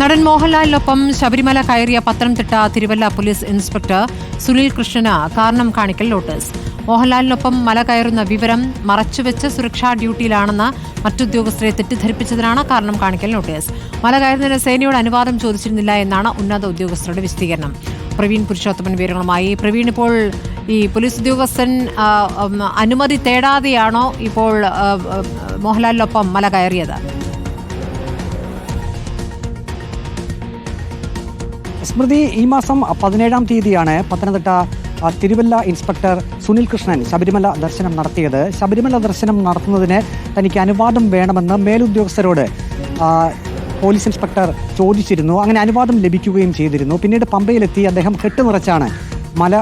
നടൻ മോഹൻലാലിനൊപ്പം ശബരിമല കയറിയ Pathanamthitta Thiruvalla police inspector Sunil കൃഷ്ണന് കാരണം കാണിക്കൽ നോട്ടീസ്. മോഹൻലാലിനൊപ്പം മല കയറുന്ന വിവരം മറച്ചുവെച്ച് സുരക്ഷാ ഡ്യൂട്ടിയിലാണെന്ന് മറ്റുദ്യോഗസ്ഥരെ തെറ്റിദ്ധരിപ്പിച്ചതിനാണ് കാരണം കാണിക്കൽ നോട്ടീസ്. മല കയറുന്നതിന് സേനയോട് അനുവാദം ചോദിച്ചിരുന്നില്ല എന്നാണ് ഉന്നത ഉദ്യോഗസ്ഥരുടെ വിശദീകരണം. പ്രവീൺ പുരുഷോത്തമൻ വിവരങ്ങളുമായി. പ്രവീൺ, ഇപ്പോൾ ഈ പോലീസ് ഉദ്യോഗസ്ഥൻ അനുമതി തേടാതെയാണോ ഇപ്പോൾ മോഹൻലാലിനൊപ്പം മല കയറിയത്? സ്മൃതി, ഈ മാസം 17-ാം തീയതിയാണ് പത്തനംതിട്ട തിരുവല്ല ഇൻസ്പെക്ടർ സുനിൽ കൃഷ്ണൻ ശബരിമല ദർശനം നടത്തിയത്. ശബരിമല ദർശനം നടത്തുന്നതിന് തനിക്ക് അനുവാദം വേണമെന്ന് മേലുദ്യോഗസ്ഥരോട് പോലീസ് ഇൻസ്പെക്ടർ ചോദിച്ചിരുന്നു. അങ്ങനെ അനുവാദം ലഭിക്കുകയും ചെയ്തിരുന്നു. പിന്നീട് പമ്പയിലെത്തി അദ്ദേഹം കെട്ടുനിറച്ചാണ് മല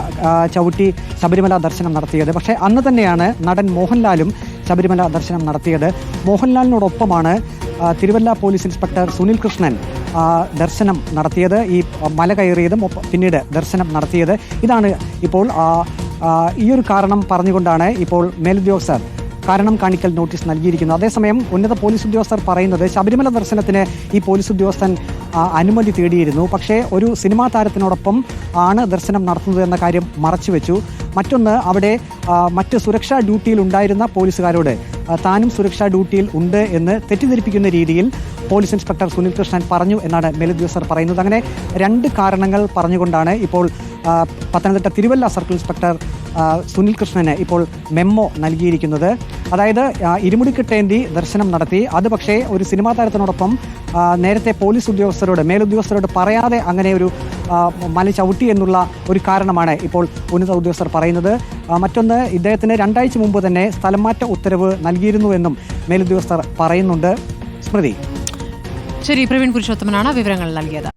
ചവിട്ടി ശബരിമല ദർശനം നടത്തിയത്. പക്ഷേ അന്ന് തന്നെയാണ് നടൻ മോഹൻലാലും ശബരിമല ദർശനം നടത്തിയത്. മോഹൻലാലിനോടൊപ്പമാണ് തിരുവല്ല പോലീസ് ഇൻസ്പെക്ടർ സുനിൽ കൃഷ്ണൻ ദർശനം നടത്തിയത്. ഈ മല കയറിയതും പിന്നീട് ദർശനം നടത്തിയത്. ഇതാണ് ഇപ്പോൾ ഈ ഒരു കാരണം പറഞ്ഞുകൊണ്ടാണ് ഇപ്പോൾ മേലുദ്യോഗസ്ഥർ കാരണം കാണിക്കൽ നോട്ടീസ് നൽകിയിരിക്കുന്നത്. അതേസമയം ഉന്നത പോലീസ് ഉദ്യോഗസ്ഥർ പറയുന്നത് ശബരിമല ദർശനത്തിന് ഈ പോലീസ് ഉദ്യോഗസ്ഥൻ അനുമതി തേടിയിരുന്നു. പക്ഷേ ഒരു സിനിമാ താരത്തിനോടൊപ്പം ആണ് ദർശനം നടത്തുന്നത് എന്ന കാര്യം മറച്ചുവെച്ചു. മറ്റൊന്ന്, അവിടെ മറ്റ് സുരക്ഷാ ഡ്യൂട്ടിയിൽ ഉണ്ടായിരുന്ന പോലീസുകാരോട് താനും സുരക്ഷാ ഡ്യൂട്ടിയിൽ ഉണ്ട് എന്ന് തെറ്റിദ്ധരിപ്പിക്കുന്ന രീതിയിൽ പോലീസ് ഇൻസ്പെക്ടർ സുനിൽ കൃഷ്ണൻ പറഞ്ഞു എന്നാണ് മേലുദ്യോഗസ്ഥർ പറയുന്നത്. അങ്ങനെ രണ്ട് കാരണങ്ങൾ പറഞ്ഞുകൊണ്ടാണ് ഇപ്പോൾ പത്തനംതിട്ട തിരുവല്ല സർക്കിൾ ഇൻസ്പെക്ടർ സുനിൽ കൃഷ്ണന് ഇപ്പോൾ മെമ്മോ നൽകിയിരിക്കുന്നത്. അതായത് ഇരുമുടിക്കെട്ടേന്തി ദർശനം നടത്തി. അത് പക്ഷേ ഒരു സിനിമാ താരത്തിനോടൊപ്പം നേരത്തെ പോലീസ് ഉദ്യോഗസ്ഥരോട് മേലുദ്യോഗസ്ഥരോട് പറയാതെ അങ്ങനെ ഒരു മല ചവിട്ടി എന്നുള്ള ഒരു കാരണമാണ് ഇപ്പോൾ ഉന്നത ഉദ്യോഗസ്ഥർ പറയുന്നത്. മറ്റൊന്ന്, ഇദ്ദേഹത്തിന് 2 ആഴ്ച മുമ്പ് തന്നെ സ്ഥലം മാറ്റ ഉത്തരവ് നൽകിയിരുന്നുവെന്നും മേലുദ്യോഗസ്ഥർ പറയുന്നുണ്ട്. സ്മൃതി. ശരി, പ്രവീൺ പുരുഷോത്തമനാണ് വിവരങ്ങൾ നൽകിയത്.